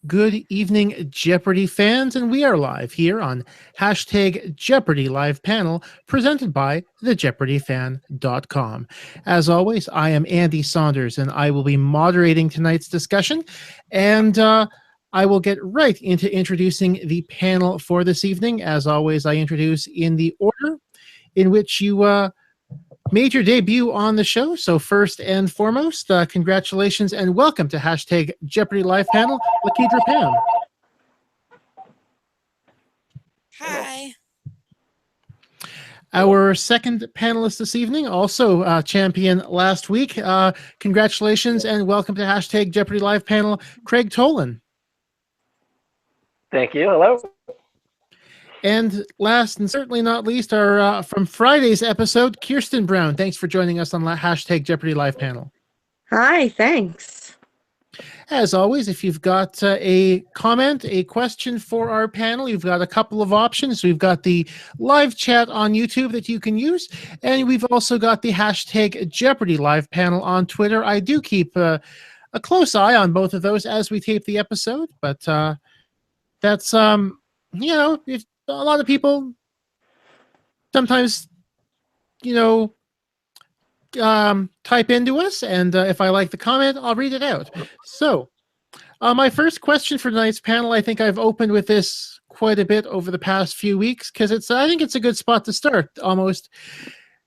Good evening, Jeopardy fans, and we are live here on hashtag Jeopardy Live Panel, presented by thejeopardyfan.com. As always, I am Andy Saunders, and I will be moderating tonight's discussion, and I will get right into introducing the panel for this evening. As always, I introduce in the order in which you made your debut on the show. So first and foremost, congratulations and welcome to hashtag Jeopardy Live Panel, LaKedra Pam. Hi. Our second panelist this evening, also champion last week. Congratulations and welcome to hashtag Jeopardy Live Panel, Craig Tollin. Thank you. Hello. And last and certainly not least, our from Friday's episode, Kiersten Brown. Thanks for joining us on hashtag Jeopardy Live Panel. Hi, thanks. As always, if you've got a comment, a question for our panel, you've got a couple of options. We've got the live chat on YouTube that you can use, and we've also got the hashtag Jeopardy Live Panel on Twitter. I do keep a close eye on both of those as we tape the episode, but that's, if a lot of people sometimes, type into us, and if I like the comment, I'll read it out. So, my first question for tonight's panel, I think I've opened with this quite a bit over the past few weeks, because I think it's a good spot to start, almost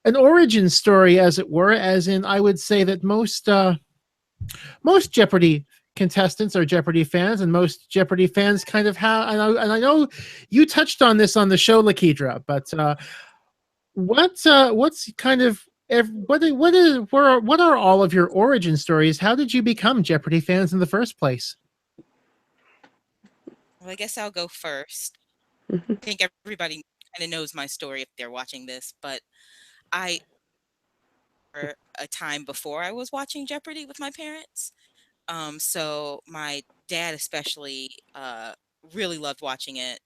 an origin story, as it were, as in I would say that most Jeopardy contestants are Jeopardy fans, and most Jeopardy fans kind of have, and I know you touched on this on the show, LaKedra, but what's kind of what are all of your origin stories? How did you become Jeopardy fans in the first place? Well, I guess I'll go first. I think everybody kind of knows my story if they're watching this, but for a time before I was watching Jeopardy with my parents. So my dad especially really loved watching it.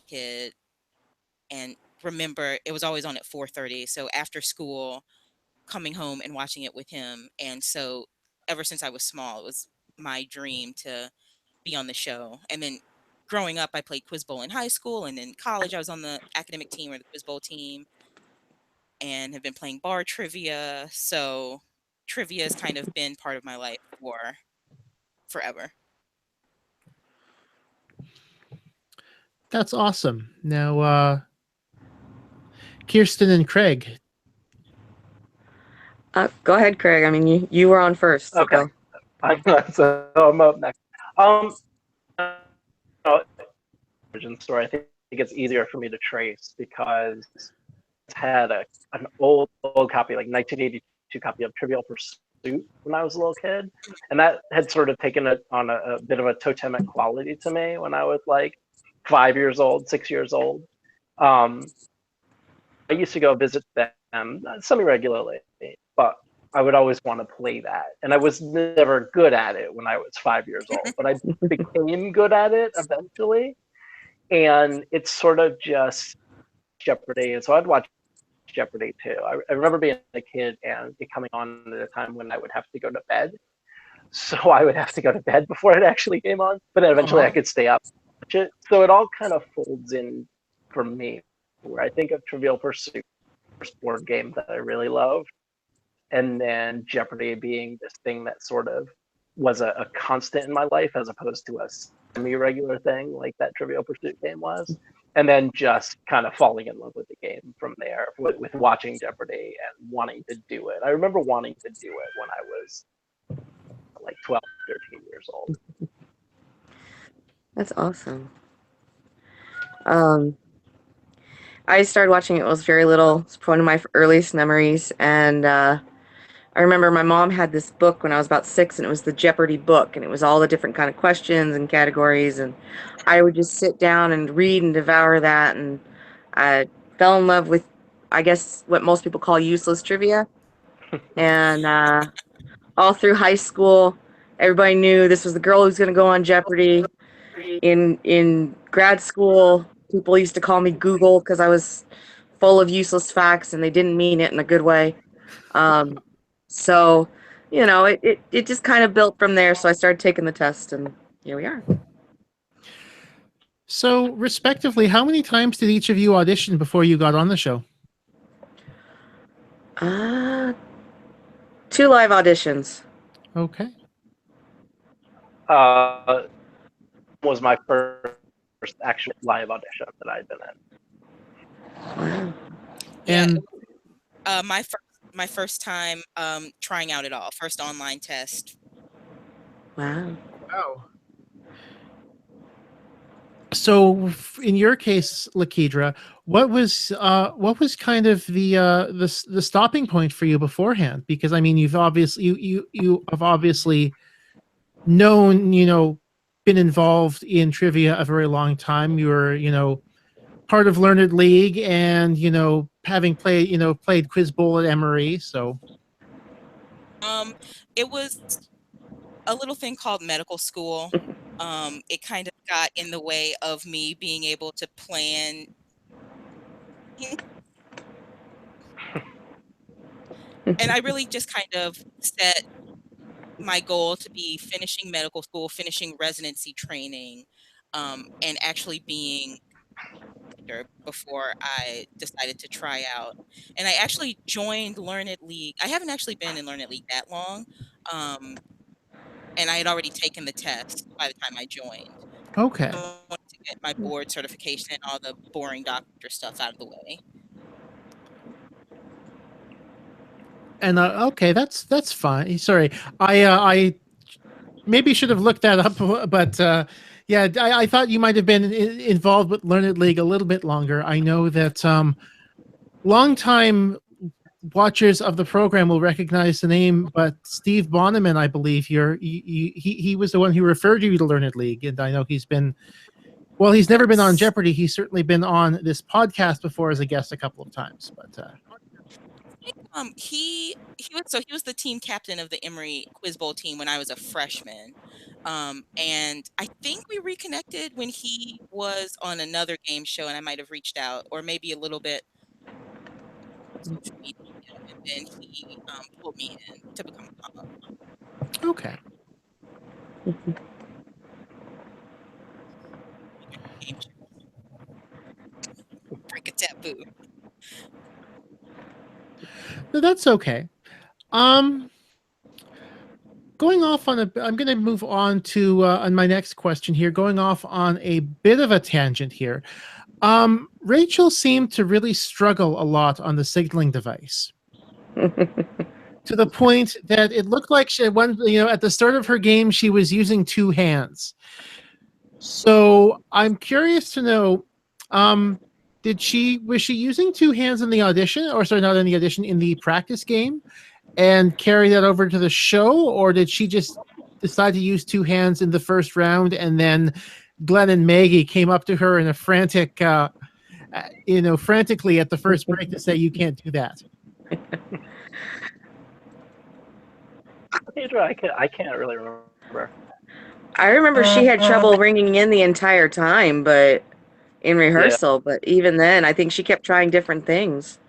Kid, and remember it was always on at 4:30. So after school, coming home and watching it with him. And so ever since I was small, it was my dream to be on the show. And then growing up, I played Quiz Bowl in high school, and in college, I was on the academic team or the Quiz Bowl team, and have been playing bar trivia. So trivia has kind of been part of my life for forever. That's awesome. Now, Kiersten and Craig. Go ahead, Craig. I mean, you were on first. So Okay. go. So I'm up next. Origin story. I think it's easier for me to trace because I had an old copy, like 1982 copy of Trivial Pursuit when I was a little kid, and that had sort of taken it on a bit of a totemic quality to me when I was like 5 years old, 6 years old. I used to go visit them semi-regularly, but I would always want to play that. And I was never good at it when I was 5 years old, but I became good at it eventually. And it's sort of just Jeopardy. And so I'd watch Jeopardy too. I remember being a kid and it coming on at a time when I would have to go to bed. So I would have to go to bed before it actually came on, but then eventually I could stay up. So it all kind of folds in for me, where I think of Trivial Pursuit, first board game that I really loved, and then Jeopardy being this thing that sort of was a constant in my life as opposed to a semi-regular thing like that Trivial Pursuit game was, and then just kind of falling in love with the game from there with watching Jeopardy and wanting to do it. I remember wanting to do it when I was like 12, 13 years old. That's awesome. I started watching it when I was very little. It's one of my earliest memories, and I remember my mom had this book when I was about 6, and it was the Jeopardy book, and it was all the different kind of questions and categories, and I would just sit down and read and devour that, and I fell in love with, I guess, what most people call useless trivia. And all through high school, everybody knew this was the girl who's going to go on Jeopardy. In grad school, people used to call me Google because I was full of useless facts, and they didn't mean it in a good way. So, it just kind of built from there. So I started taking the test, and here we are. So, respectively, how many times did each of you audition before you got on the show? 2 live auditions. Okay. Was my first actual live audition that I'd been in. Wow. Yeah, And it was, my first time trying out at all. First online test. Wow. wow. So, in your case, LaKedra, what was kind of the stopping point for you beforehand? Because I mean, you've obviously you have obviously known, been involved in trivia a very long time. You were, part of Learned League, and having played Quiz Bowl at Emory. So, It was a little thing called medical school. It kind of got in the way of me being able to plan. And I really just kind of set my goal to be finishing medical school, finishing residency training, and actually being there before I decided to try out. And I actually joined Learned League. I haven't actually been in Learned League that long. And I had already taken the test by the time I joined. okay. I wanted to get my board certification and all the boring doctor stuff out of the way. And okay, that's fine. Sorry, I maybe should have looked that up, but yeah, I thought you might have been involved with Learned League a little bit longer. I know that longtime watchers of the program will recognize the name, but Steve Bonneman, I believe he was the one who referred you to Learned League, and I know he's been. Well, he's never been on Jeopardy. He's certainly been on this podcast before as a guest a couple of times, but. He was the team captain of the Emory Quiz Bowl team when I was a freshman. And I think we reconnected when he was on another game show, and I might have reached out, or maybe a little bit social media, and then he pulled me in to become a mom. Okay. Game show. Break a taboo. No, that's okay. Going off on I'm going to move on to on my next question here. Going off on a bit of a tangent here. Rachel seemed to really struggle a lot on the signaling device, to the point that it looked like at the start of her game she was using 2 hands. So I'm curious to know. Was she using 2 hands in the audition, or sorry, not in the audition, in the practice game, and carry that over to the show, or did she just decide to use 2 hands in the first round, and then Glenn and Maggie came up to her in a frantically at the first break to say you can't do that? I can't really remember. I remember she had trouble ringing in the entire time, but in rehearsal. But even then, I think she kept trying different things.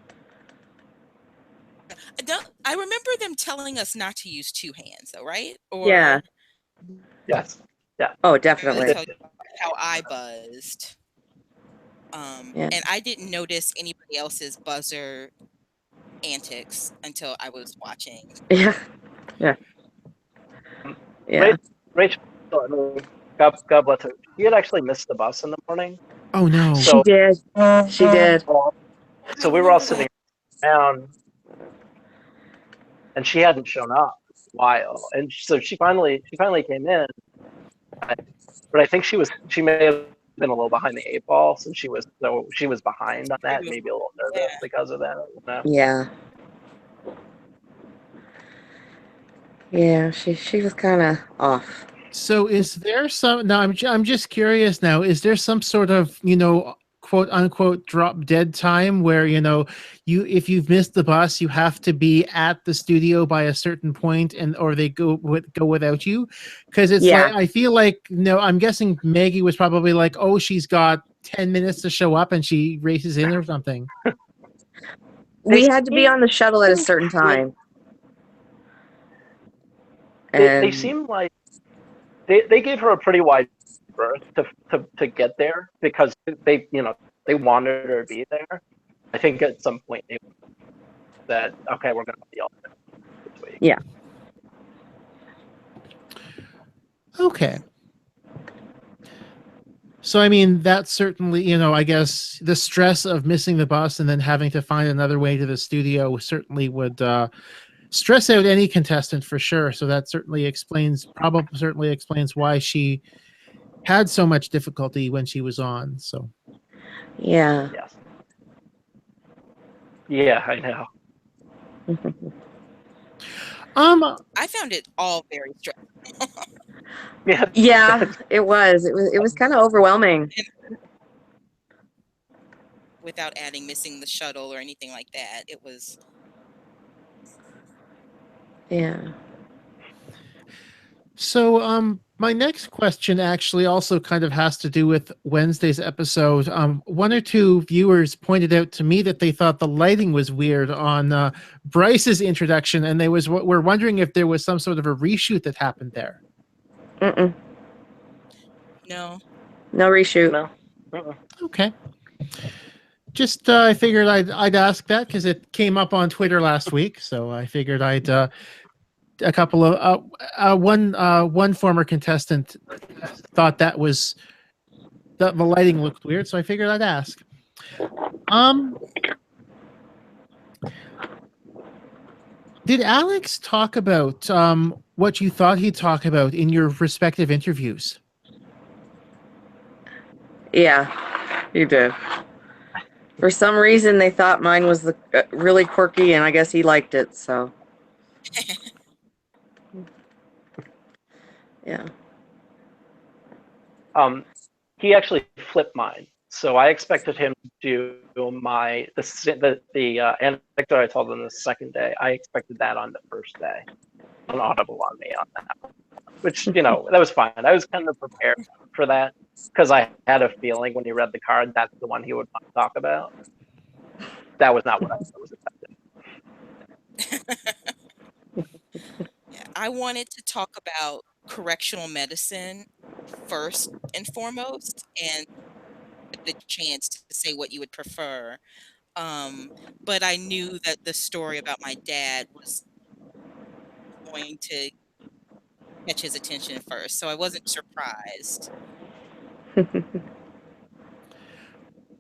I remember them telling us not to use 2 hands, though, right? Or Yeah. Yes. Yeah. Oh, definitely. That's how I buzzed. Yeah. And I didn't notice anybody else's buzzer antics until I was watching. Yeah. Yeah. Yeah. Rachel, God bless her. She had actually missed the bus in the morning. Oh no. She did. She did. So we were all sitting around, and she hadn't shown up in a while. And so she finally came in. But I think she may have been a little behind the 8 ball, since she was behind on that, maybe a little nervous because of that. Yeah. Yeah, she was kind of off. So is there some, now I'm just curious now, is there some sort of, quote unquote drop dead time where, if you've missed the bus, you have to be at the studio by a certain point, or they go without you? Because it's like, I feel like, I'm guessing Maggie was probably like, oh, she's got 10 minutes to show up and she races in or something. We had to be on the shuttle at a certain time. They seem like they gave her a pretty wide berth to get there because they wanted her to be there. I think at some point they said, okay, we're going to be all this week. Yeah. Okay. So, I mean, that certainly, I guess the stress of missing the bus and then having to find another way to the studio certainly would stress out any contestant for sure. So that certainly explains why she had so much difficulty when she was on. So, Yeah. Yes. Yeah, I know. I found it all very stressful. Yeah. Yeah, it was. It was kind of overwhelming. Without adding missing the shuttle or anything like that. It was. Yeah. So, my next question actually also kind of has to do with Wednesday's episode. One or two viewers pointed out to me that they thought the lighting was weird on Bryce's introduction, and were wondering if there was some sort of a reshoot that happened there. Mm-mm. No. No reshoot. No. Uh-uh. Okay. Just I figured I'd ask that because it came up on Twitter last week, so I figured I'd a couple of one former contestant thought that the lighting looked weird, so I figured I'd ask. Did Alex talk about what you thought he'd talk about in your respective interviews? Yeah, you did. For some reason, they thought mine was really quirky, and I guess he liked it. So, yeah. He actually flipped mine, so I expected him to do the anecdote I told him the second day. I expected that on the first day, an audible on me on that, which that was fine. I was kind of prepared for that because I had a feeling when he read the card that's the one he would want to talk about. That was not what I was expecting. Yeah, I wanted to talk about correctional medicine first and foremost, and the chance to say what you would prefer. But I knew that the story about my dad was going to catch his attention first, so I wasn't surprised.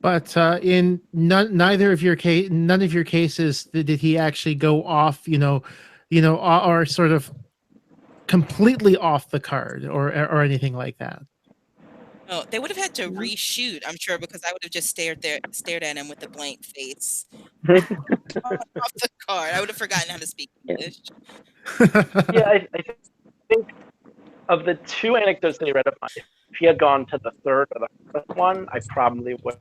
But in none of your cases did he actually go off, or sort of completely off the card or anything like that. Oh, they would have had to reshoot, I'm sure, because I would have just stared at him with a blank face off the card. I would have forgotten how to speak English. Yeah, I think of the two anecdotes that he read of mine, if he had gone to the third or the fourth one, I probably would.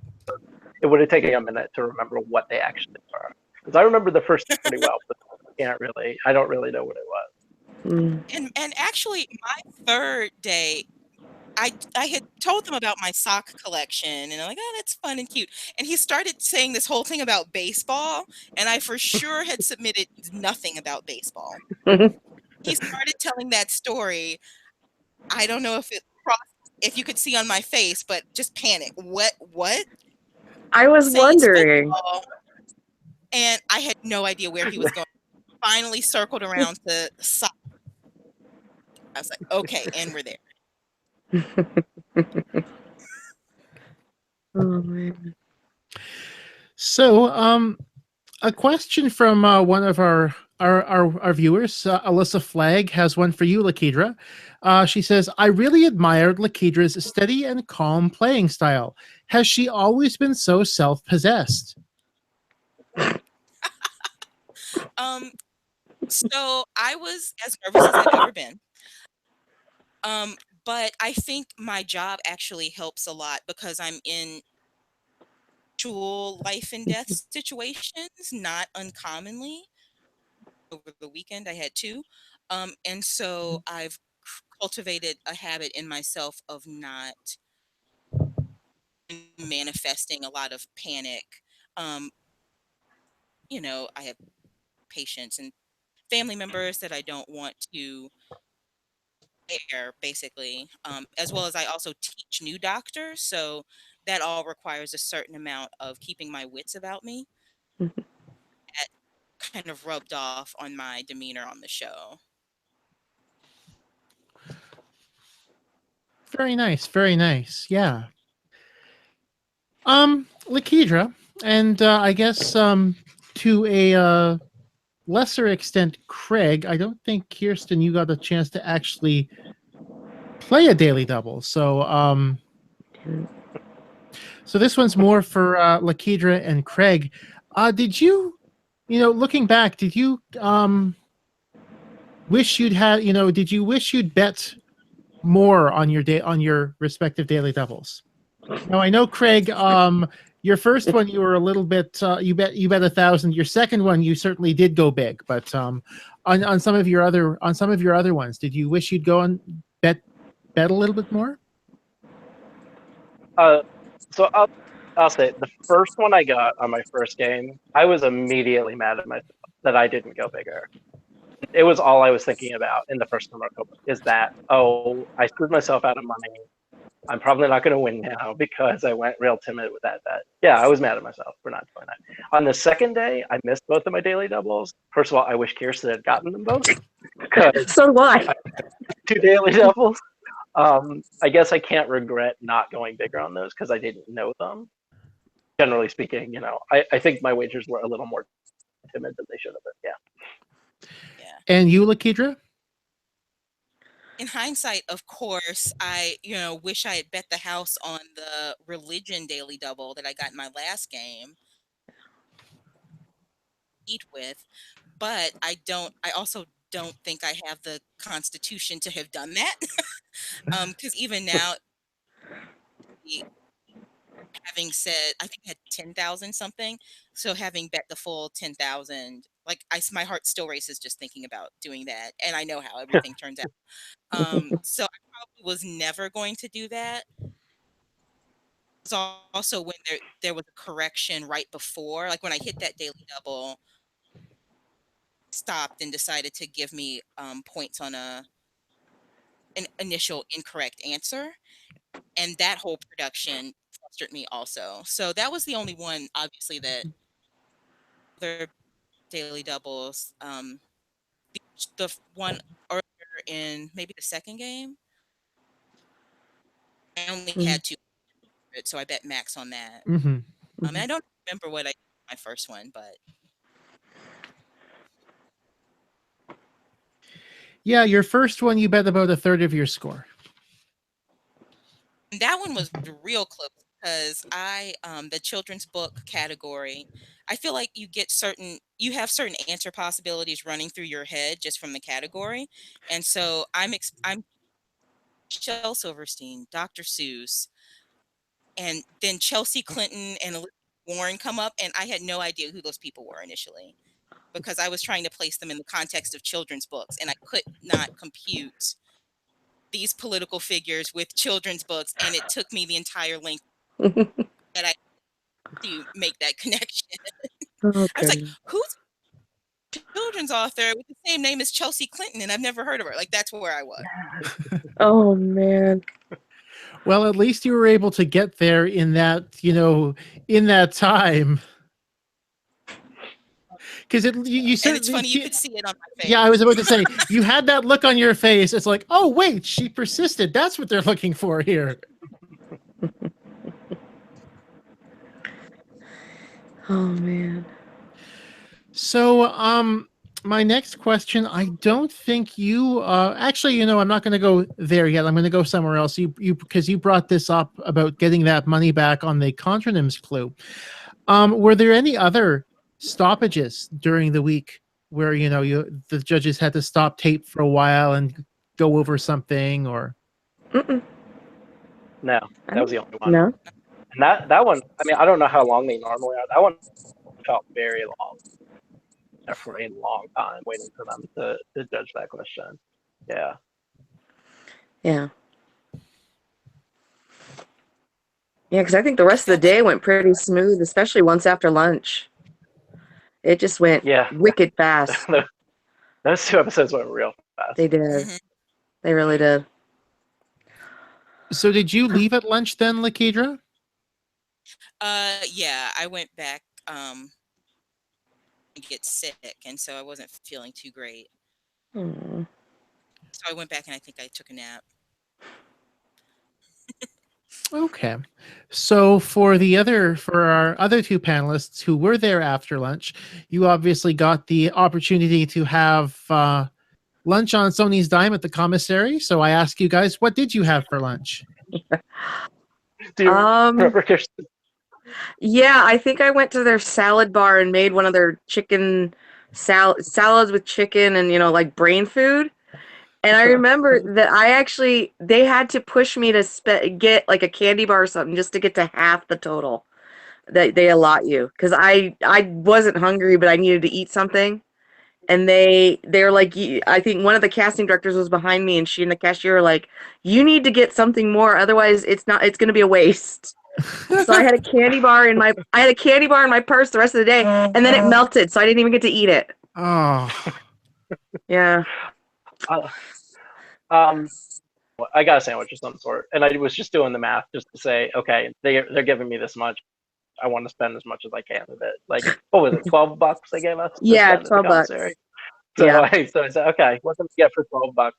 It would have taken me a minute to remember what they actually were, because I remember the first two pretty well, but I don't really know what it was. And actually, my third day, I had told them about my sock collection, and they're like, "Oh, that's fun and cute." And he started saying this whole thing about baseball, and I for sure had submitted nothing about baseball. He started telling that story. I don't know if you could see on my face, but just panic. What? I was Saying wondering. football, and I had no idea where he was going. Finally circled around to sock. I was like, okay, and we're there. Oh, man. So, a question from one of our viewers, Alyssa Flagg, has one for you, LaKedra. She says, I really admired LaKedra's steady and calm playing style. Has she always been so self-possessed? So I was as nervous as I've ever been. But I think my job actually helps a lot because I'm in actual life and death situations, not uncommonly. Over the weekend, I had two. And so I've cultivated a habit in myself of not manifesting a lot of panic. Um, I have patients and family members that I don't want to care, basically, as well as I also teach new doctors. So that all requires a certain amount of keeping my wits about me. Mhm. That kind of rubbed off on my demeanor on the show. Very nice. Very nice. Yeah. LaKedra, and I guess to a lesser extent, Craig. I don't think Kiersten, you got a chance to actually play a daily double. So this one's more for LaKedra and Craig. Did you, looking back, did you wish you'd had, did you wish you'd bet more on your respective daily doubles? Now I know, Craig, your first one you were a little bit you bet 1,000. Your second one you certainly did go big, but on some of your other ones, did you wish you'd go and bet a little bit more? So I'll say the first one I got on my first game, I was immediately mad at myself that I didn't go bigger. It was all I was thinking about in the first time is that, oh, I screwed myself out of money. I'm probably not going to win now because I went real timid with that bet. Yeah, I was mad at myself for not doing that. On the second day, I missed both of my daily doubles. First of all, I wish Kiersten had gotten them both. So do I. 2 daily doubles. I guess I can't regret not going bigger on those because I didn't know them. Generally speaking, I think my wagers were a little more timid than they should have been. Yeah. And you, LaKedra? In hindsight, of course, I wish I had bet the house on the religion daily double that I got in my last game. Eat with, but I also don't think I have the constitution to have done that. Because even now, having said, I think I had 10,000 something. So having bet the full 10,000, like my heart still races just thinking about doing that, and I know how everything turns out. So I probably was never going to do that. It was also when there was a correction right before, like when I hit that daily double, stopped and decided to give me points on an initial incorrect answer, and that whole production frustrated me also. So that was the only one, obviously, that other daily doubles. The one earlier in maybe the second game, I only had 200, so I bet max on that. Mm-hmm. And I don't remember what I did my first one, but Yeah, your first one you bet about a third of your score. that one was real close because the children's book category, I feel like you have certain answer possibilities running through your head just from the category, and so I'm Shel Silverstein, Dr. Seuss, and then Chelsea Clinton and Elizabeth Warren come up, and I had no idea who those people were initially because I was trying to place them in the context of children's books, and I could not compute these political figures with children's books, and it took me the entire length that I to make that connection. I was like, who's a children's author with the same name as Chelsea Clinton, and I've never heard of her? Like, that's where I was. Oh man. Well, at least you were able to get there in that time. Because you said, and it's funny, you could see it on my face. Yeah, I was about to say, you had that look on your face. It's like, oh wait, she persisted. That's what they're looking for here. Oh man. So, my next question, I don't think you actually, I'm not going to go there yet. I'm going to go somewhere else. You because you brought this up about getting that money back on the contronyms clue. Were there any other stoppages during the week where the judges had to stop tape for a while and go over something, or? No, that was the only one. No. And that one, I mean, I don't know how long they normally are. That one felt very long. For a long time waiting for them to judge that question. Yeah. Yeah, because I think the rest of the day went pretty smooth, especially once after lunch. It just went wicked fast. Those 2 episodes went real fast. They did. They really did. So did you leave at lunch then, LaKedra? Yeah, I went back to get sick, and so I wasn't feeling too great. Hmm. So I went back and I think I took a nap. Okay. So for our other two panelists who were there after lunch, you obviously got the opportunity to have lunch on Sony's dime at the commissary. So I ask you guys, what did you have for lunch? Do you Um, remember, Kirsten? Yeah, I think I went to their salad bar and made one of their chicken salads with chicken and, like brain food. And I remember that they had to push me to get like a candy bar or something just to get to half the total that they allot you. Because I wasn't hungry, but I needed to eat something. And they're like, I think one of the casting directors was behind me, and she and the cashier were like, "You need to get something more, otherwise it's going to be a waste." So I had a candy bar in my purse the rest of the day, and then it melted, so I didn't even get to eat it. Oh, Yeah. Uh, um, I got a sandwich of some sort, and I was just doing the math just to say, okay, they're giving me this much. I want to spend as much as I can with it. Like, what was it, $12 they gave us to Yeah, spend at the $12. commissary? So, Yeah. so I said, okay, what can we get for $12?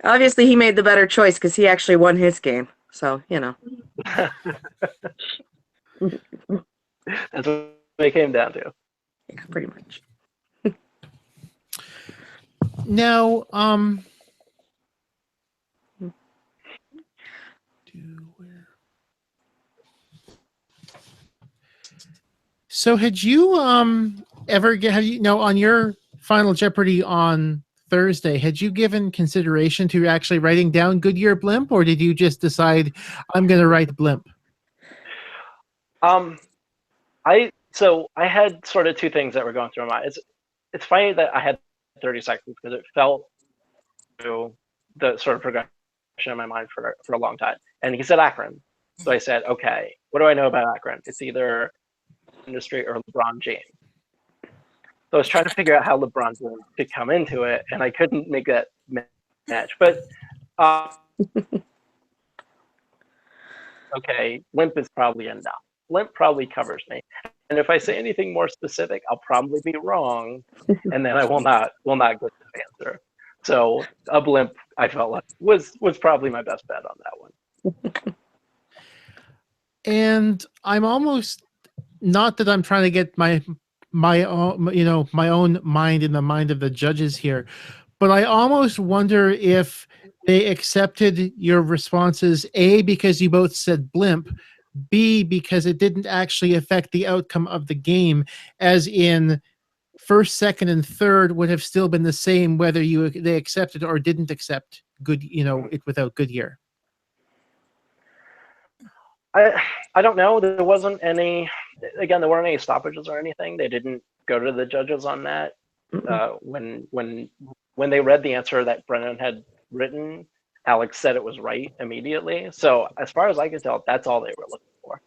Obviously, he made the better choice because he actually won his game. So, That's what it came down to. Yeah, pretty much. now, so had you on your Final Jeopardy on Thursday, had you given consideration to actually writing down Goodyear Blimp, or did you just decide I'm going to write Blimp? I had sort of two things that were going through my mind. It's funny that I had 30 seconds because it felt to the sort of progression in my mind for a long time. And he said Akron. So I said, okay, what do I know about Akron? It's either industry or LeBron James. So I was trying to figure out how LeBron James could come into it, and I couldn't make that match. But okay, limp is probably enough. Limp probably covers me. And if I say anything more specific, I'll probably be wrong, and then I will not get the answer. So a blimp, I felt like was probably my best bet on that one. And I'm almost, not that I'm trying to get my own, my own mind in the mind of the judges here, but I almost wonder if they accepted your responses, A, because you both said blimp, B, because it didn't actually affect the outcome of the game, as in first, second, and third would have still been the same whether they accepted or didn't accept it without Goodyear. I don't know. There wasn't any. Again, there weren't any stoppages or anything. They didn't go to the judges on that. When they read the answer that Brennan had written, Alex said it was right immediately. So as far as I could tell, that's all they were looking for.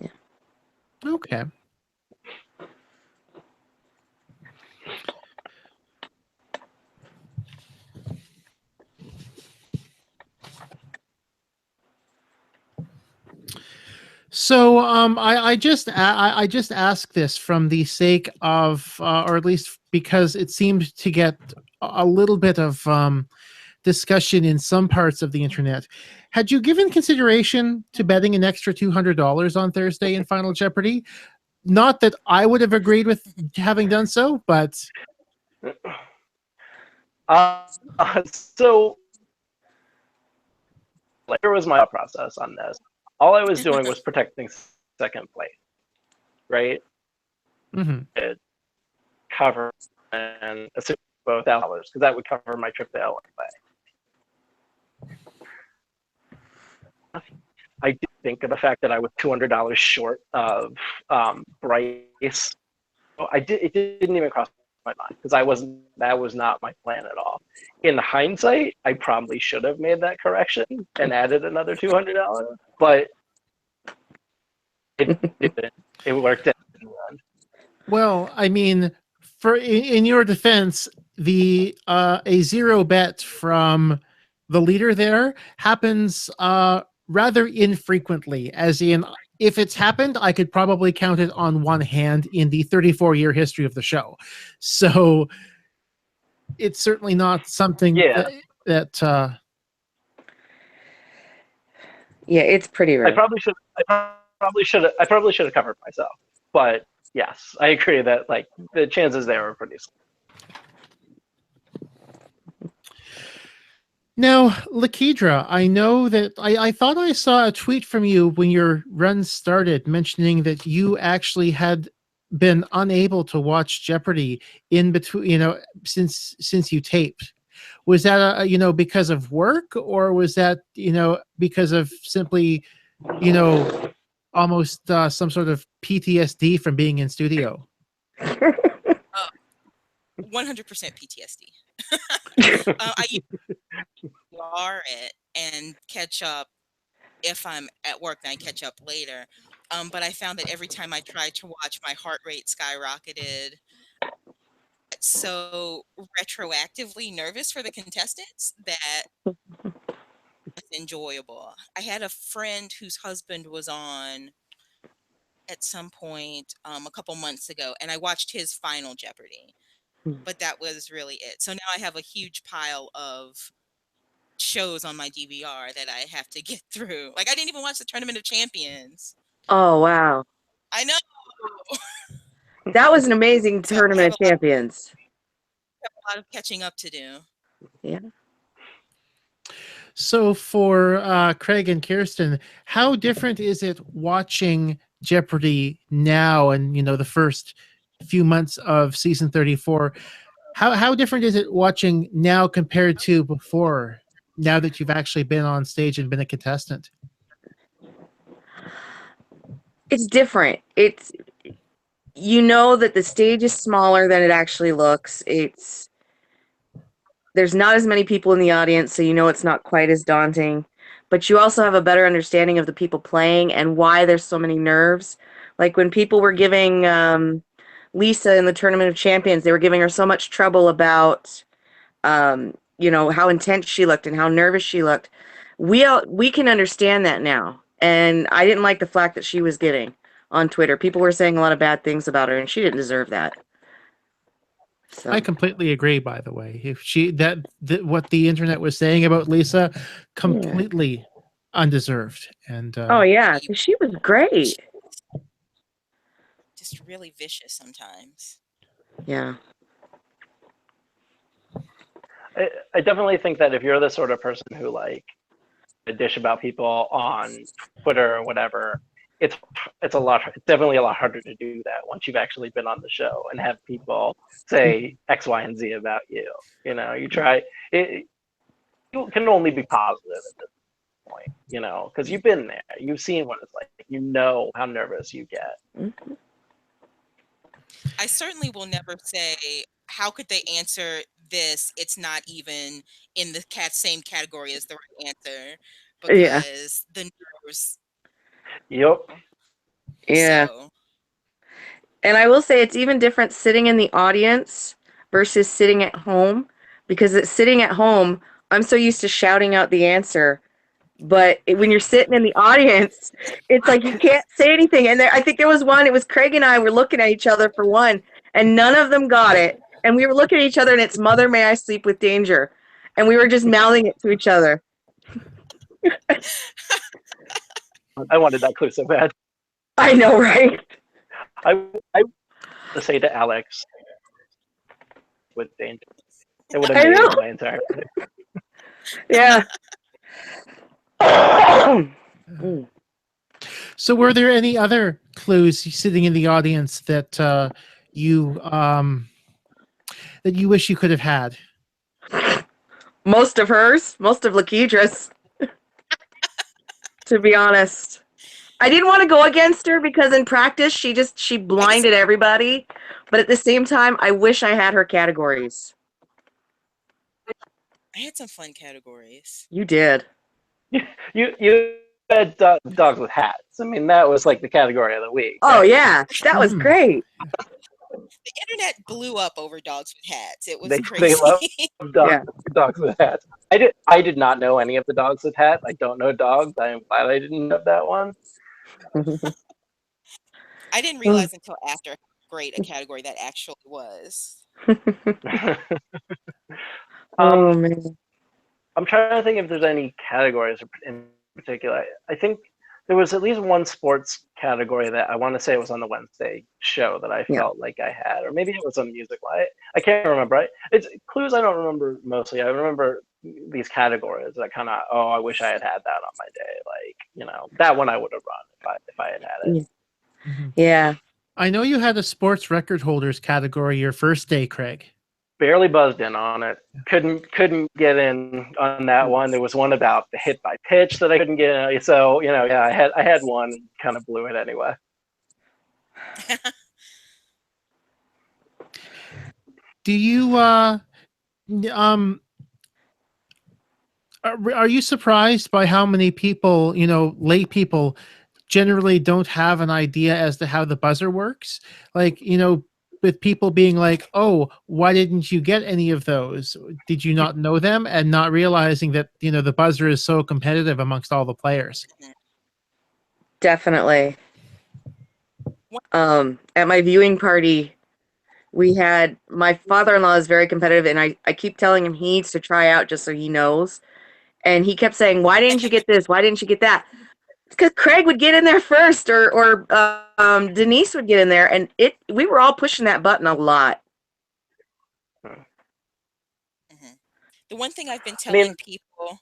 Yeah. Okay. So I just ask this from the sake of, or at least because it seemed to get a little bit of discussion in some parts of the internet. Had you given consideration to betting an extra $200 on Thursday in Final Jeopardy? Not that I would have agreed with having done so, but so here was my process on this. All I was doing was protecting second place, right? Mm-hmm. It cover and assume both dollars because that would cover my trip to LA. I did think of the fact that I was $200 short of Bryce. It didn't even cross my mind because that was not my plan at all. In hindsight, I probably should have made that correction and added another $200, but it didn't. It worked out in the end. Well, I mean, in your defense, a zero bet from the leader there happens rather infrequently, as in, if it's happened, I could probably count it on one hand in the 34-year history of the show. So it's certainly not something that Yeah, it's pretty rare. I probably should have covered myself. But yes, I agree that like the chances there are pretty slim. Now, LaKedra, I know that I thought I saw a tweet from you when your run started mentioning that you actually had been unable to watch Jeopardy in between, since you taped. Was that because of work, or was that because of simply almost some sort of PTSD from being in studio? 100% PTSD. I bar it and catch up if I'm at work, and I catch up later. But I found that every time I tried to watch, my heart rate skyrocketed. So retroactively nervous for the contestants that it's enjoyable. I had a friend whose husband was on at some point a couple months ago, and I watched his final Jeopardy. But that was really it. So now I have a huge pile of shows on my DVR that I have to get through. Like, I didn't even watch the Tournament of Champions. Oh, wow. I know. That was an amazing So Tournament of Champions. I have a lot of catching up to do. Yeah. So for Craig and Kiersten, how different is it watching Jeopardy now and the first few months of season 34? How different is it watching now compared to before, now that you've actually been on stage and been a contestant? It's different. It's that the stage is smaller than it actually looks. There's not as many people in the audience, so it's not quite as daunting. But you also have a better understanding of the people playing and why there's so many nerves. Like when people were giving Lisa in the Tournament of Champions, they were giving her so much trouble about how intense she looked and how nervous she looked. We can understand that now. And I didn't like the flack that she was getting on Twitter. People were saying a lot of bad things about her, and she didn't deserve that. So. I completely agree, by the way. If what the internet was saying about Lisa, completely undeserved. And oh yeah, she was great. Just really vicious sometimes. Yeah. I definitely think that if you're the sort of person who like a dish about people on Twitter or whatever, it's definitely a lot harder to do that once you've actually been on the show and have people say X, Y, and Z about you. You try it. You can only be positive at this point, because you've been there, you've seen what it's like, how nervous you get. Mm-hmm. I certainly will never say, how could they answer this? It's not even in the same category as the right answer, because the nerves. Yep. Yeah. So. And I will say it's even different sitting in the audience versus sitting at home, because sitting at home, I'm so used to shouting out the answer. But when you're sitting in the audience, it's like you can't say anything. And I think there was one, it was Craig and I were looking at each other for one, and none of them got it. And we were looking at each other, and it's Mother, May I Sleep with Danger. And we were just mouthing it to each other. I wanted that clue so bad. I know, right? I to say to Alex with Danger. It would have made my entire Yeah. So were there any other clues sitting in the audience that you wish you could have had? Most of LaKedra's. To be honest, I didn't want to go against her because in practice she blinded everybody, but at the same time I wish I had her categories. I had some fun categories. You did. You had dogs with hats. I mean, that was like the category of the week. Oh yeah, that was great. The internet blew up over dogs with hats. It was They crazy. love dogs with hats. I did not know any of the dogs with hats. I don't know dogs. I am glad I didn't have that one. I didn't realize until after how great a category that actually was. Oh man. I'm trying to think if there's any categories in particular. I think there was at least one sports category that I want to say it was on the Wednesday show that I Yeah. felt like I had, or maybe it was a music. I can't remember. It's clues I don't remember mostly. I remember these categories that kind of, oh, I wish I had had that on my day. Like, that one I would have run if I had had it. Mhm. Yeah. I know you had a sports record holders category your first day, Craig. Barely buzzed in on it. Couldn't get in on that one. There was one about the hit by pitch that I couldn't get in. So yeah, I had one, kind of blew it anyway. Do you are you surprised by how many people, lay people generally don't have an idea as to how the buzzer works? Like, with people being like, oh, why didn't you get any of those? Did you not know them? And not realizing that, the buzzer is so competitive amongst all the players. Definitely. At my viewing party, we had my father-in-law is very competitive, and I keep telling him he needs to try out just so he knows. And he kept saying, "Why didn't you get this? Why didn't you get that?" Because Craig would get in there first, or Denise would get in there, and we were all pushing that button a lot. Mm-hmm. The one thing I've been telling people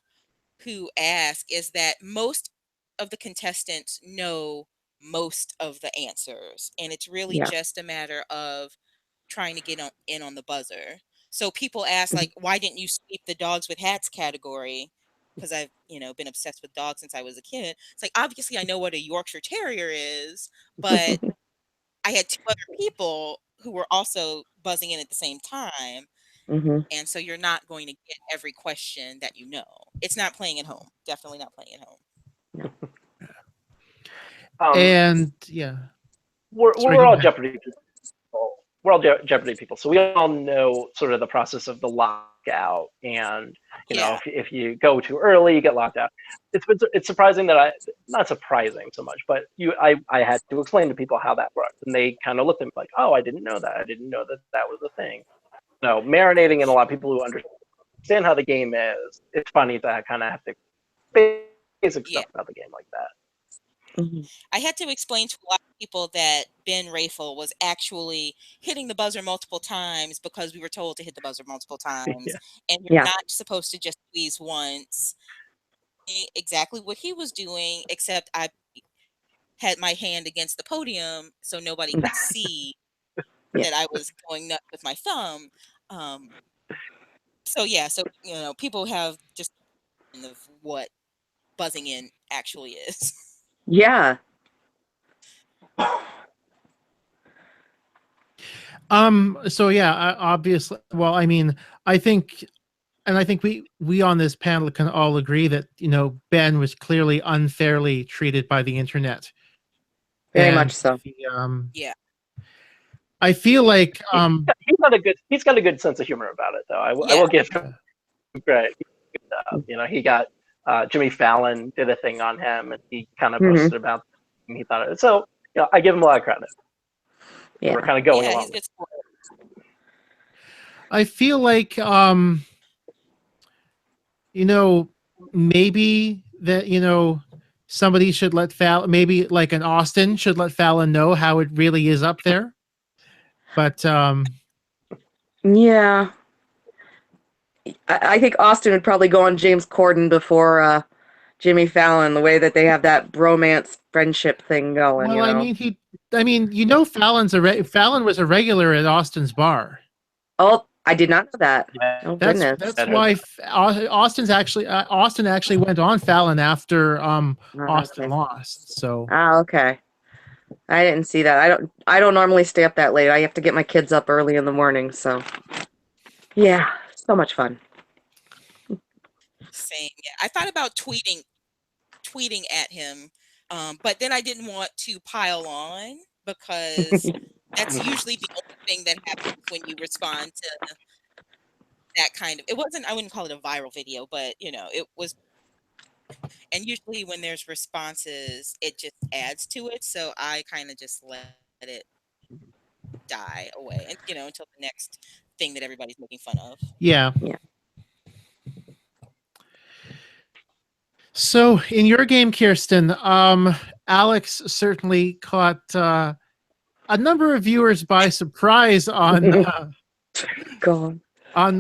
who ask is that most of the contestants know most of the answers, and it's really just a matter of trying to get in on the buzzer. So people ask, like, why didn't you sweep the dogs with hats category? Because I've been obsessed with dogs since I was a kid. It's like, obviously I know what a Yorkshire Terrier is, but I had two other people who were also buzzing in at the same time. And so you're not going to get every question that you know. It's not playing at home. Definitely not playing at home. And yeah, we're all Jeopardy people. We're all Jeopardy people, so we all know sort of the process of the lockout. And if you go too early, you get locked out. It's surprising that not surprising so much, but I had to explain to people how that works, and they kind of looked at me like, oh, I didn't know that. I didn't know that was a thing. No, marinating in a lot of people who understand how the game is. It's funny to kind of have to basic stuff about the game like that. I had to explain to a lot of people that Ben Rafel was actually hitting the buzzer multiple times because we were told to hit the buzzer multiple times, and you're not supposed to just squeeze once. Exactly what he was doing, except I had my hand against the podium so nobody could see that I was going nuts with my thumb. So people have just of what buzzing in actually is. Yeah. So yeah, obviously, well, I mean, I think we on this panel can all agree that, Ben was clearly unfairly treated by the internet. Very much so. Yeah. I feel like he's got a good sense of humor about it, though. I will give him credit. He got Jimmy Fallon did a thing on him, and he kind of posted about it, and he thought it. So I give him a lot of credit. We're kind of going along. I feel like maybe that somebody should let Fallon, maybe like an Austin should let Fallon know how it really is up there. But yeah, I think Austin would probably go on James Corden before Jimmy Fallon, the way that they have that bromance friendship thing going. Well, Fallon was a regular at Austin's bar. Oh, I did not know that. Oh, that's why Austin actually went on Fallon after Austin lost. So okay. I didn't see that. I don't normally stay up that late. I have to get my kids up early in the morning, so yeah, so much fun. Same. Yeah, I thought about tweeting at him, but then I didn't want to pile on because that's usually the only thing that happens when you respond to that kind of, it wasn't, I wouldn't call it a viral video, but it was. And usually when there's responses, it just adds to it. So I kind of just let it die away, and until the next thing that everybody's making fun of. Yeah. Yeah. So in your game, Kiersten, Alex certainly caught a number of viewers by surprise on God. on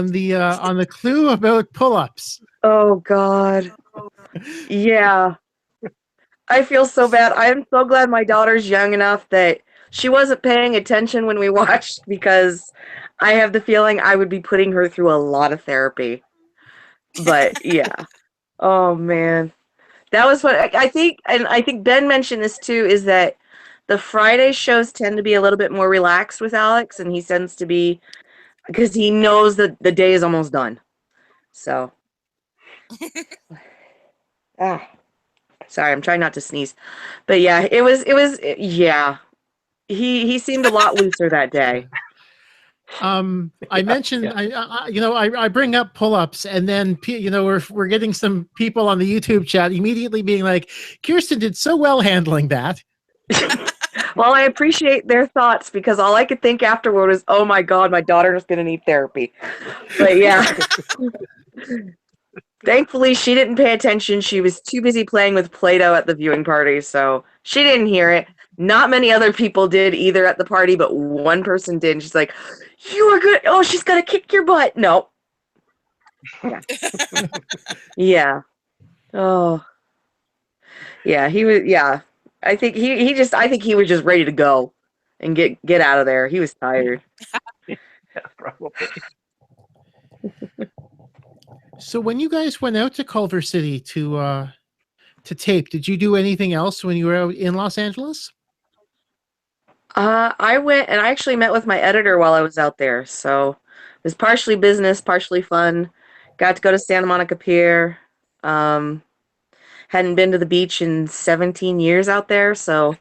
the clue about pull-ups. Oh God. Yeah. I feel so bad. I'm so glad my daughter's young enough that she wasn't paying attention when we watched, because I have the feeling I would be putting her through a lot of therapy. But yeah. Oh man. That was what I think, and I think Ben mentioned this too, is that the Friday shows tend to be a little bit more relaxed with Alex, and he tends to be, because he knows that the day is almost done. So sorry, I'm trying not to sneeze. But yeah, it was yeah. He seemed a lot looser that day. I mentioned, I bring up pull-ups, and then we're getting some people on the YouTube chat immediately being like, Kiersten did so well handling that. Well, I appreciate their thoughts, because all I could think afterward was, oh my God, my daughter is going to need therapy. But yeah. Thankfully, she didn't pay attention. She was too busy playing with Play-Doh at the viewing party, so she didn't hear it. Not many other people did either at the party, but one person did. And she's like, "You are good. Oh, she's gonna kick your butt." No. Yeah. Yeah. Oh. Yeah. He was. Yeah. I think I think he was just ready to go and get out of there. He was tired. Yeah, probably. So when you guys went out to Culver City to tape, did you do anything else when you were out in Los Angeles? I went and I actually met with my editor while I was out there. So it was partially business, partially fun. Got to go to Santa Monica Pier. Hadn't been to the beach in 17 years out there, so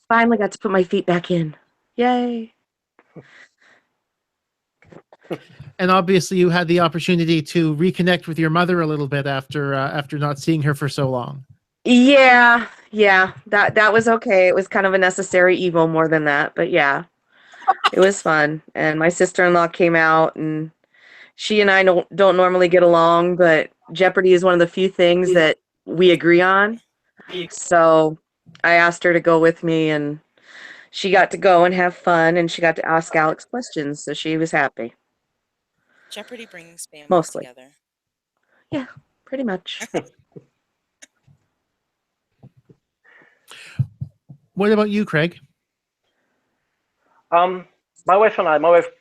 finally got to put my feet back in. Yay. And obviously you had the opportunity to reconnect with your mother a little bit after not seeing her for so long. Yeah, that was okay. It was kind of a necessary evil more than that, but yeah, it was fun. And my sister-in-law came out, and she and I don't normally get along, but Jeopardy is one of the few things that we agree on. So I asked her to go with me, and she got to go and have fun, and she got to ask Alex questions, so she was happy. Jeopardy brings families Mostly. together. Yeah, pretty much. What about you, Craig? My wife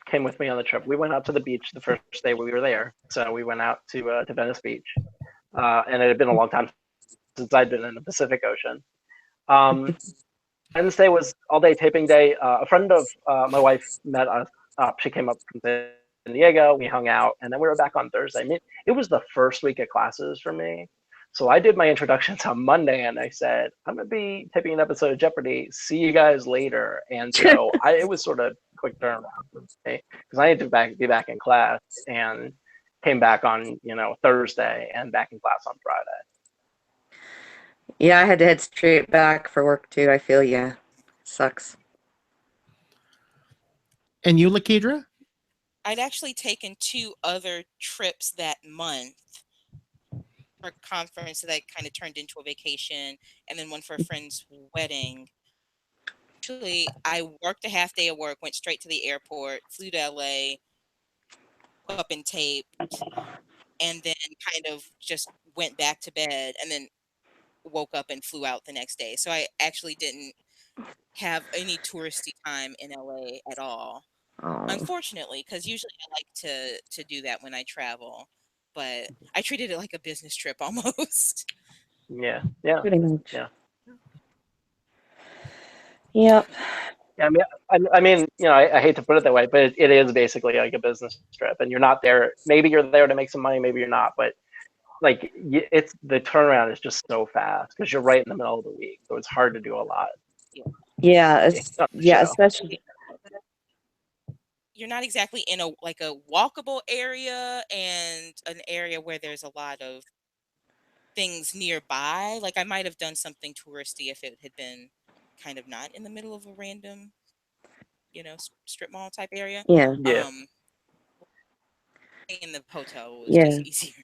came with me on the trip. We went out to the beach the first day we were there. So we went out to Venice Beach, and it had been a long time since I'd been in the Pacific Ocean. Wednesday was all day taping day. A friend of my wife met us up. She came up from San Diego. We hung out, and then we were back on Thursday. I mean, it was the first week of classes for me. So I did my introductions on Monday, and I said, I'm going to be taping an episode of Jeopardy. See you guys later. And so it was sort of a quick turnaround for me, because I need to be back in class, and came back on Thursday and back in class on Friday. Yeah, I had to head straight back for work too. I feel sucks. And you, LaKedra? I'd actually taken 2 other trips that month for a conference that kind of turned into a vacation, and then one for a friend's wedding. Actually, I worked a half day of work, went straight to the airport, flew to LA, up and taped, and then kind of just went back to bed, and then woke up and flew out the next day. So I actually didn't have any touristy time in LA at all. Oh. Unfortunately, because usually I like to do that when I travel, but I treated it like a business trip almost. Yeah. Pretty much. Yeah. Yep. Yeah, I mean, I hate to put it that way, but it is basically like a business trip, and you're not there. Maybe you're there to make some money, maybe you're not, but like it's the turnaround is just so fast because you're right in the middle of the week, so it's hard to do a lot. Yeah, Yeah, especially. you're not exactly in a walkable area and an area where there's a lot of things nearby. Like I might have done something touristy if it had been kind of not in the middle of a random, strip mall type area. Yeah. Yeah. In the hotel was Yeah. just easier.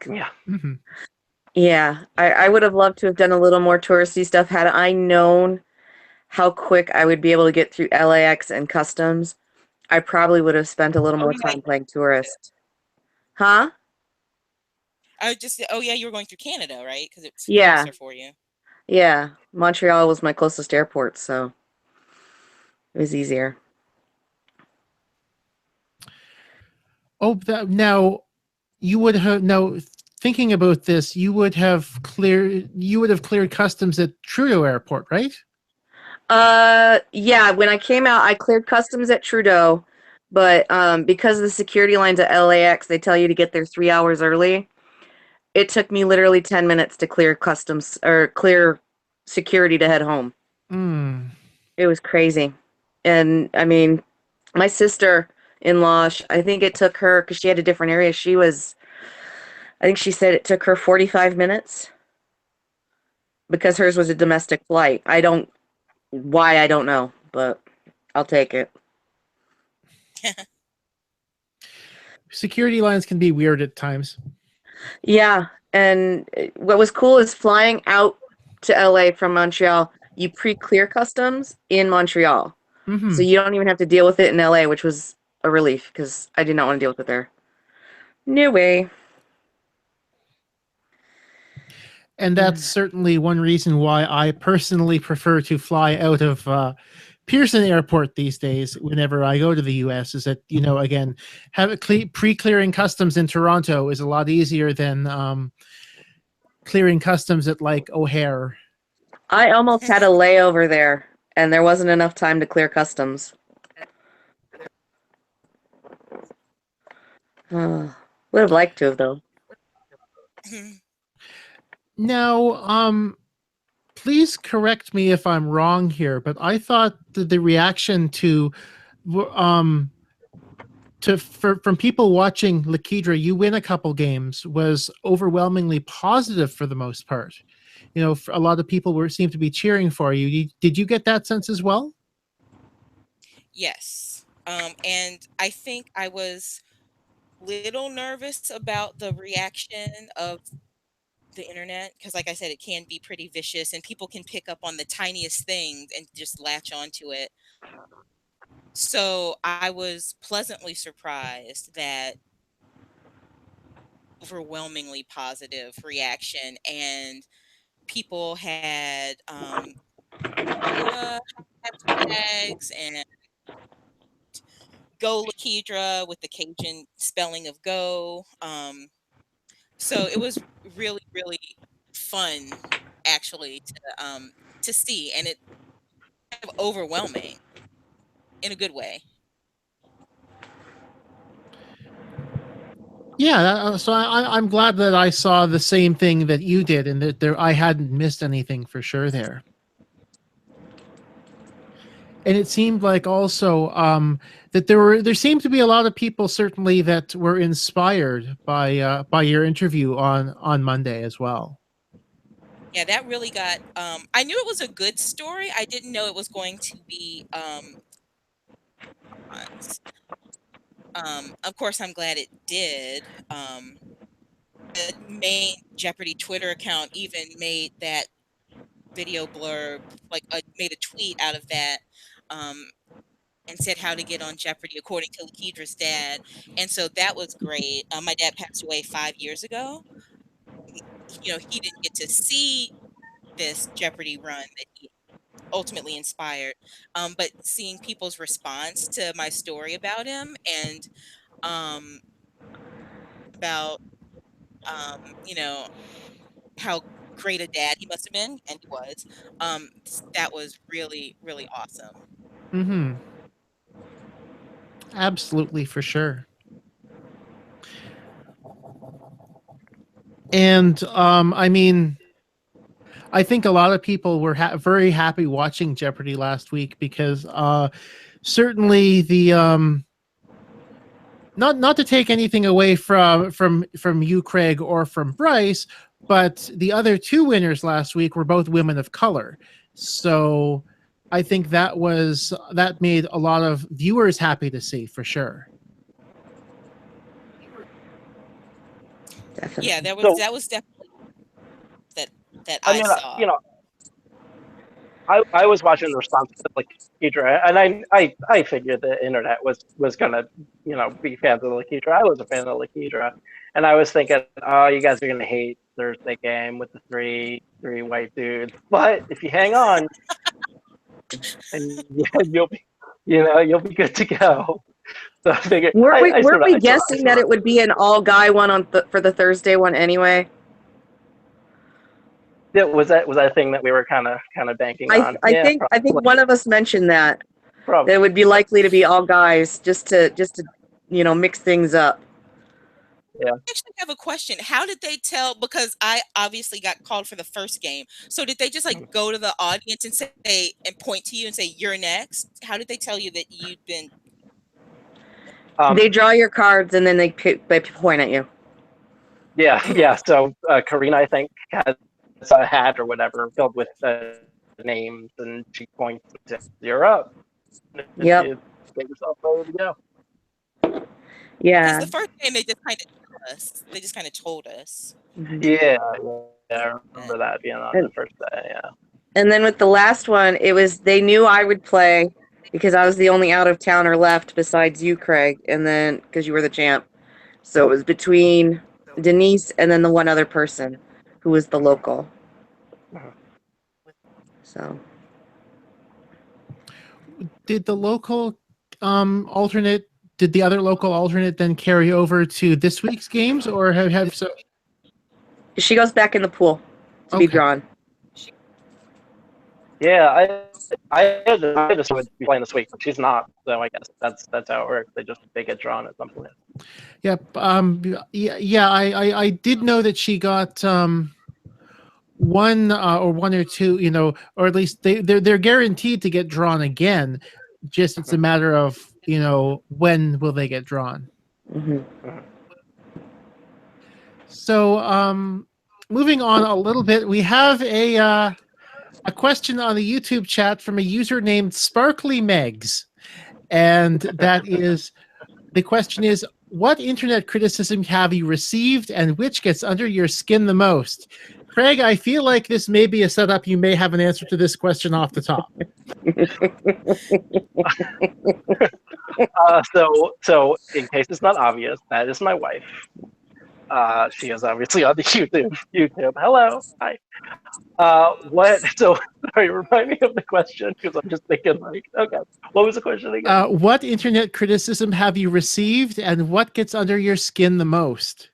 Yeah. Mhm. Yeah. I would have loved to have done a little more touristy stuff had I known how quick I would be able to get through LAX and customs. I probably would have spent a little more time playing tourist. Huh? I just oh yeah, you were going through Canada, right? Because it's Yeah. closer for you. Yeah. Montreal was my closest airport, so it was easier. Oh, now you would have now thinking about this. You would have cleared customs at Trudeau Airport, right? Yeah, when I came out, I cleared customs at Trudeau, but because of the security lines at LAX, they tell you to get there 3 hours early. It took me literally 10 minutes to clear customs or clear security to head home. Mm. It was crazy. And I mean, my sister-in-law, I think it took her, because she had a different area, I think she said it took her 45 minutes because hers was a domestic flight. I don't know, but I'll take it. Security lines can be weird at times. Yeah, and what was cool is flying out to LA from Montreal, you pre-clear customs in Montreal. Mm-hmm. So you don't even have to deal with it in LA, which was a relief because I did not want to deal with it there. No way. And that's certainly one reason why I personally prefer to fly out of Pearson Airport these days whenever I go to the US, is that, again, pre-clearing customs in Toronto is a lot easier than clearing customs at like O'Hare. I almost had a layover there, and there wasn't enough time to clear customs. Would have liked to have, though. Now, please correct me if I'm wrong here, but I thought that the reaction from people watching LaKedra, you win a couple games, was overwhelmingly positive for the most part. A lot of people seem to be cheering for you. Did you get that sense as well? Yes. And I think I was little nervous about the reaction of the internet because, like I said, it can be pretty vicious and people can pick up on the tiniest things and just latch onto it. So I was pleasantly surprised that overwhelmingly positive reaction, and people had hashtags and go LaKedra with the Cajun spelling of go. So it was really, really fun actually to see, and it kind of overwhelming in a good way. Yeah, so I'm glad that I saw the same thing that you did, and that I hadn't missed anything for sure there. And it seemed like also that there seemed to be a lot of people certainly that were inspired by your interview on Monday as well. Yeah, that really got. I knew it was a good story. I didn't know it was going to be. Of course, I'm glad it did. The main Jeopardy Twitter account even made that video blurb, made a tweet out of that, and said how to get on Jeopardy according to LaKedra's dad, and so that was great. My dad passed away 5 years ago. He didn't get to see this Jeopardy run that he ultimately inspired, but seeing people's response to my story about him and about how great a dad he must have been, and he was. That was really, really awesome. Mm-hmm. Absolutely, for sure. And I mean, I think a lot of people were very happy watching Jeopardy last week because certainly the not to take anything away from you, Craig, or from Bryce, but the other two winners last week were both women of color. So I think that made a lot of viewers happy to see, for sure. Definitely. Yeah, that So- was definitely that I I mean, saw. you know, I was watching the response to LaKedra, and I figured the internet was gonna, you know, be fans of LaKedra. I was a fan of LaKedra, and I was thinking, oh, you guys are gonna hate Thursday game with the three white dudes. But if you hang on, and you'll be, you know, you'll be good to go. So I figured. Weren't we guessing that it would be an all guy one for the Thursday one anyway? Yeah, was that a thing that we were kind of banking on? I think one of us mentioned that Probably. it would be likely to be all guys, just to you know, mix things up. I actually have a question. How did they tell? Because I obviously got called for the first game. So did they just like go to the audience and say and point to you and say you're next? How did they tell you that you'd been? They draw your cards and then they point at you. Yeah. So Karina, I think, has a hat or whatever filled with names, and she points to you're up. Yep. You get yourself ready to go. Yeah. Because the first game they just kind of told us. They just kind of told us. Yeah, I remember that being on the first day. Yeah. And then with the last one, they knew I would play because I was the only out of towner left besides you, Craig, and then because you were the champ. So it was between Denise and then the one other person who was the local. So Did the local alternate? Did the other local alternate then carry over to this week's games, or have so? she goes back in the pool to be drawn. Yeah, I just would be playing this week, but she's not. So I guess that's how it works. They get drawn at some point. Yep. Yeah. I did know that she got one or two, you know, or at least they're guaranteed to get drawn again. Just it's a matter of, you know, when will they get drawn. So moving on a little bit, we have a question on the YouTube chat from a user named Sparkly Megs, and that is the question is, what internet criticism have you received and which gets under your skin the most? Craig, I feel like this may be a setup. You may have an answer to this question off the top. So in case it's not obvious, that is my wife. She is obviously on the YouTube. Hello, hi. So sorry, remind me of the question because I'm just thinking like, okay, what was the question again? What internet criticism have you received and what gets under your skin the most?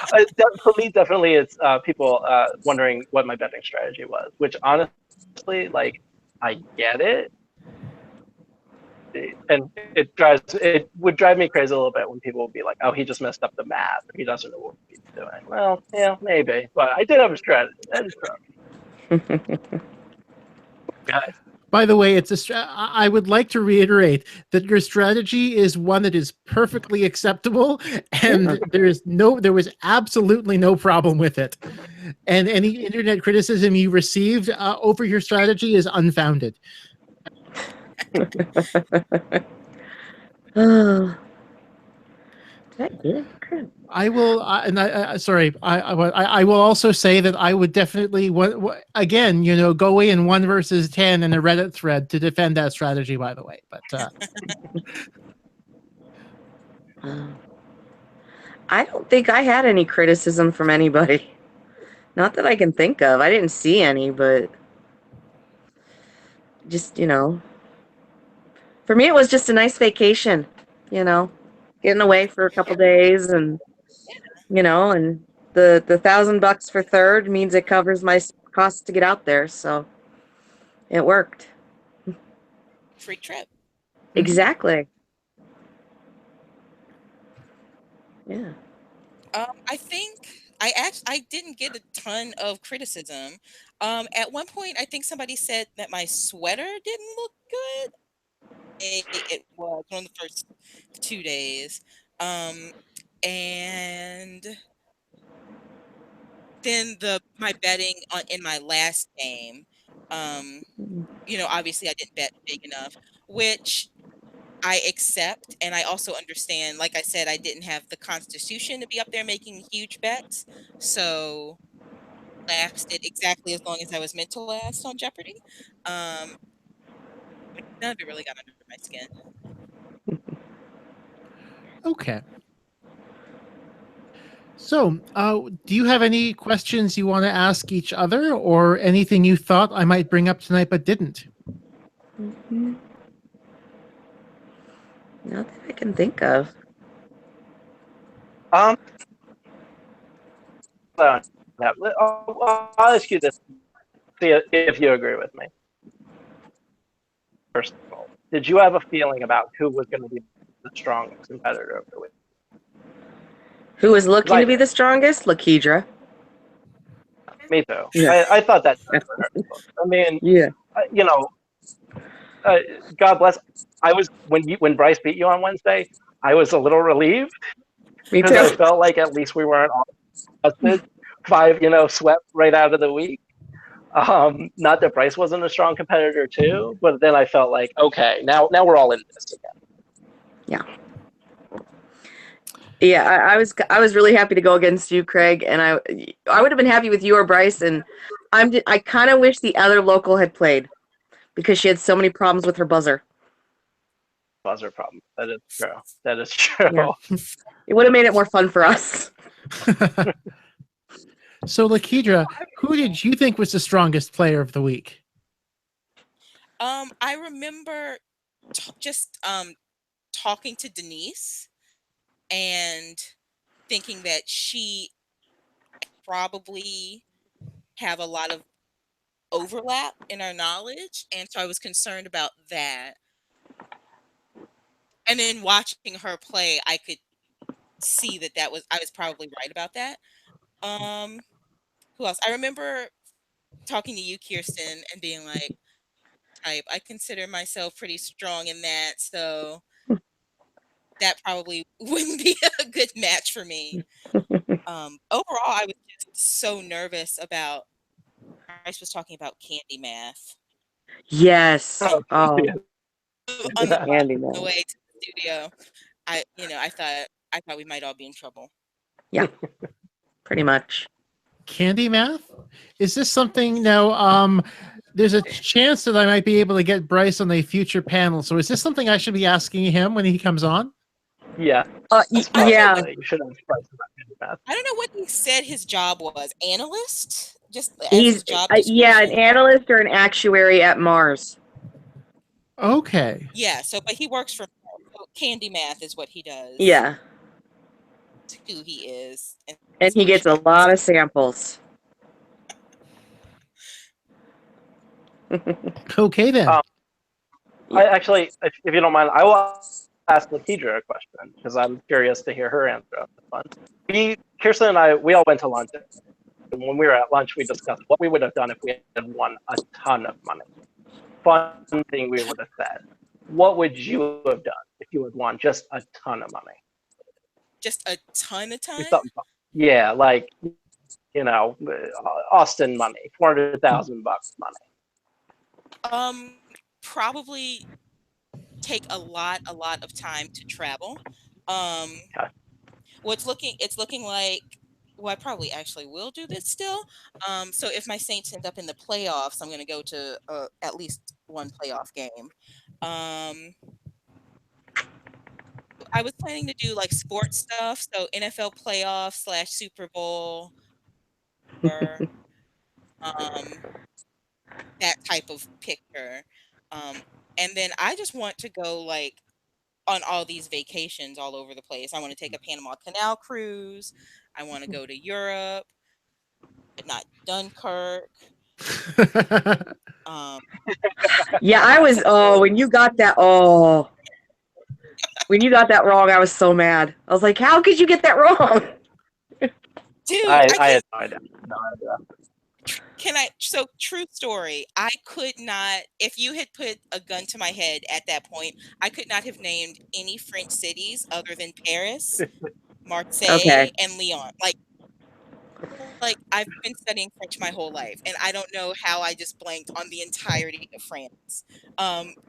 For me, definitely it's people wondering what my betting strategy was, which honestly, like, I get it. And it would drive me crazy a little bit when people would be like, oh, he just messed up the math. He doesn't know what he's doing. Well, yeah, maybe. But I did have a strategy. That is true. Guys. By the way, I would like to reiterate that your strategy is one that is perfectly acceptable, and there was absolutely no problem with it. And any internet criticism you received over your strategy is unfounded. I will, I will also say that I would definitely, again, you know, go in 1 versus 10 in a Reddit thread to defend that strategy. By the way, but I don't think I had any criticism from anybody. Not that I can think of. I didn't see any, but just, you know, for me, it was just a nice vacation, you know, getting away for a couple days and, you know, and the $1,000 for third means it covers my costs to get out there. So it worked. Free trip. Exactly. Yeah. I think I didn't get a ton of criticism. At one point, I think somebody said that my sweater didn't look good. It was one of the first 2 days. And then my betting in my last game, obviously I didn't bet big enough, which I accept, and I also understand, like I said, I didn't have the constitution to be up there making huge bets, so lasted exactly as long as I was meant to last on Jeopardy. None of it really got under my skin. Okay. So, do you have any questions you want to ask each other, or anything you thought I might bring up tonight but didn't? Not that I can think of. I'll ask you this. See if you agree with me. First of all, did you have a feeling about who was going to be the strongest competitor of the week? Who was looking to be the strongest? LaKedra. Me too. Yeah. I thought that. I mean, Yeah. God bless. I was when Bryce beat you on Wednesday, I was a little relieved Me because I too. felt like at least we weren't all busted, swept right out of the week. Not that Bryce wasn't a strong competitor too, but then I felt like, okay, now we're all in this again. Yeah. Yeah, I was really happy to go against you, Craig, and I would have been happy with you or Bryce, and I kind of wish the other local had played because she had so many problems with her buzzer. Buzzer problem. That is true. That is true. Yeah. It would have made it more fun for us. So, LaKedra, who did you think was the strongest player of the week? I remember just talking to Denise and thinking that she probably have a lot of overlap in our knowledge, and so I was concerned about that. And then watching her play, I could see that I was probably right about that. Who else? I remember talking to you, Kiersten, and being like, I consider myself pretty strong in that, so that probably wouldn't be a good match for me. Overall, I was just so nervous about. Bryce was talking about candy math. Yes. Oh, Oh, yeah. On the candy math. way to the studio, I thought we might all be in trouble. Yeah, pretty much. Candy math? Is this something now? There's a chance that I might be able to get Bryce on a future panel. So, is this something I should be asking him when he comes on? Yeah. Yeah. You should have Bryce about math. I don't know what he said his job was. Analyst? Just as He's his job yeah, an description? analyst or an actuary at Mars. Okay. Yeah. So, but he works for Candy Math is what he does. Yeah, Who he is, and he gets a lot of samples. Okay then. I actually, if you don't mind, I will ask LaKedra a question because I'm curious to hear her answer. Kiersten and I, we all went to lunch. And when we were at lunch, we discussed what we would have done if we had won a ton of money. Fun thing we would have said. What would you have done if you had won just a ton of money? Just a ton? Yeah, like, Austin money, $400,000 money. Probably take a lot of time to travel. Okay. Well, it's looking like. Well, I probably actually will do this still. So if my Saints end up in the playoffs, I'm going to go to at least one playoff game. I was planning to do like sports stuff, so NFL playoffs / Super Bowl, or that type of picture. And then I just want to go like on all these vacations all over the place. I want to take a Panama Canal cruise. I want to go to Europe, but not Dunkirk. Yeah, I was. Oh, when you got that. Oh, when you got that wrong, I was so mad. I was like, "How could you get that wrong?" Dude, I had no idea. So true story. I could not, if you had put a gun to my head at that point, I could not have named any French cities other than Paris, Marseille, Okay. and Lyon. Like I've been studying French my whole life, and I don't know how I just blanked on the entirety of France.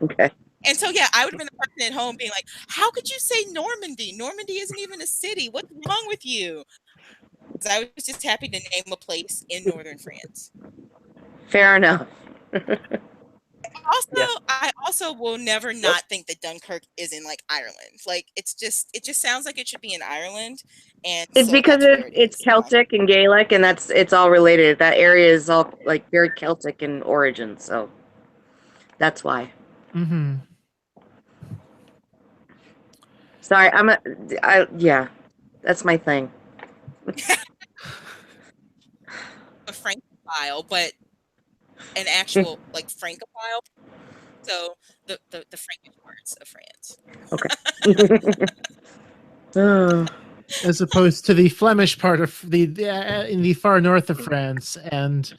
Okay. And so, yeah, I would have been the person at home being like, how could you say Normandy? Normandy isn't even a city. What's wrong with you? Because I was just happy to name a place in northern France. Fair enough. Also, Yeah. I also will never not think that Dunkirk is in like Ireland. Like it just sounds like it should be in Ireland. And It's so because that's where it it's is. Celtic and Gaelic, and it's all related. That area is all like very Celtic in origin, so that's why. Mm-hmm. Sorry, yeah, that's my thing. A Francophile, but an actual like Francophile. So the Frankish parts of France. Oh. As opposed to the Flemish part of in the far north of France. And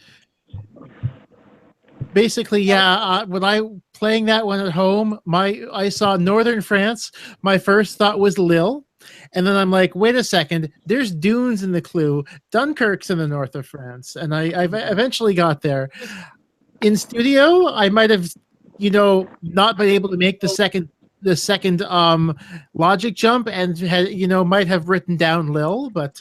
basically, yeah, when I playing that one at home, I saw northern France. My first thought was Lille. And then I'm like, wait a second, there's dunes in the clue. Dunkirk's in the north of France. And I eventually got there. In studio, I might have, not been able to make the second logic jump and had, might have written down Lil, but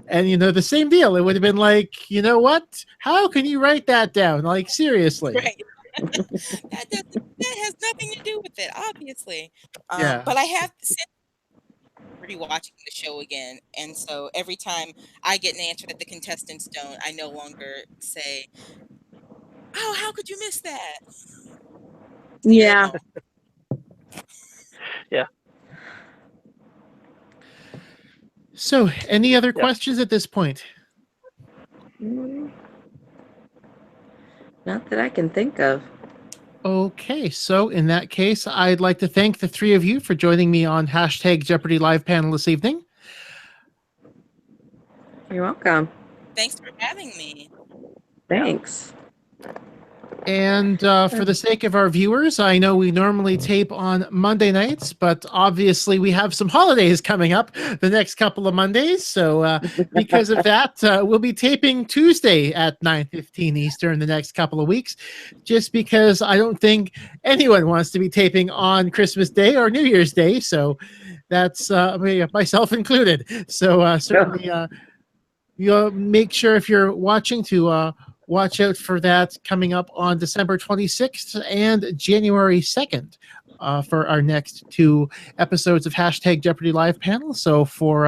and the same deal. It would have been like, you know what? How can you write that down? Like, seriously. Right. that has nothing to do with it, obviously. Yeah. But I have since rewatching the show again, and so every time I get an answer that the contestants don't, I no longer say, "Oh, how could you miss that?" Yeah. Yeah. So, any other questions at this point? Not that I can think of. Okay, so in that case, I'd like to thank the three of you for joining me on hashtag Jeopardy Live panel this evening. You're welcome. Thanks for having me. Thanks. And for the sake of our viewers, I know we normally tape on Monday nights, but obviously we have some holidays coming up the next couple of Mondays. So because of that, we'll be taping Tuesday at 9:15 Eastern the next couple of weeks, just because I don't think anyone wants to be taping on Christmas Day or New Year's Day. So that's myself included. So certainly you'll make sure if you're watching to watch out for that coming up on December 26th and January 2nd for our next two episodes of hashtag Jeopardy Live panel. So for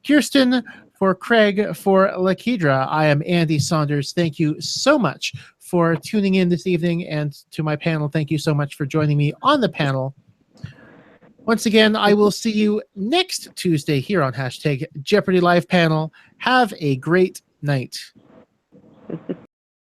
Kiersten, for Craig, for LaKedra, I am Andy Saunders. Thank you so much for tuning in this evening, and to my panel, thank you so much for joining me on the panel. Once again, I will see you next Tuesday here on hashtag Jeopardy Live panel. Have a great night.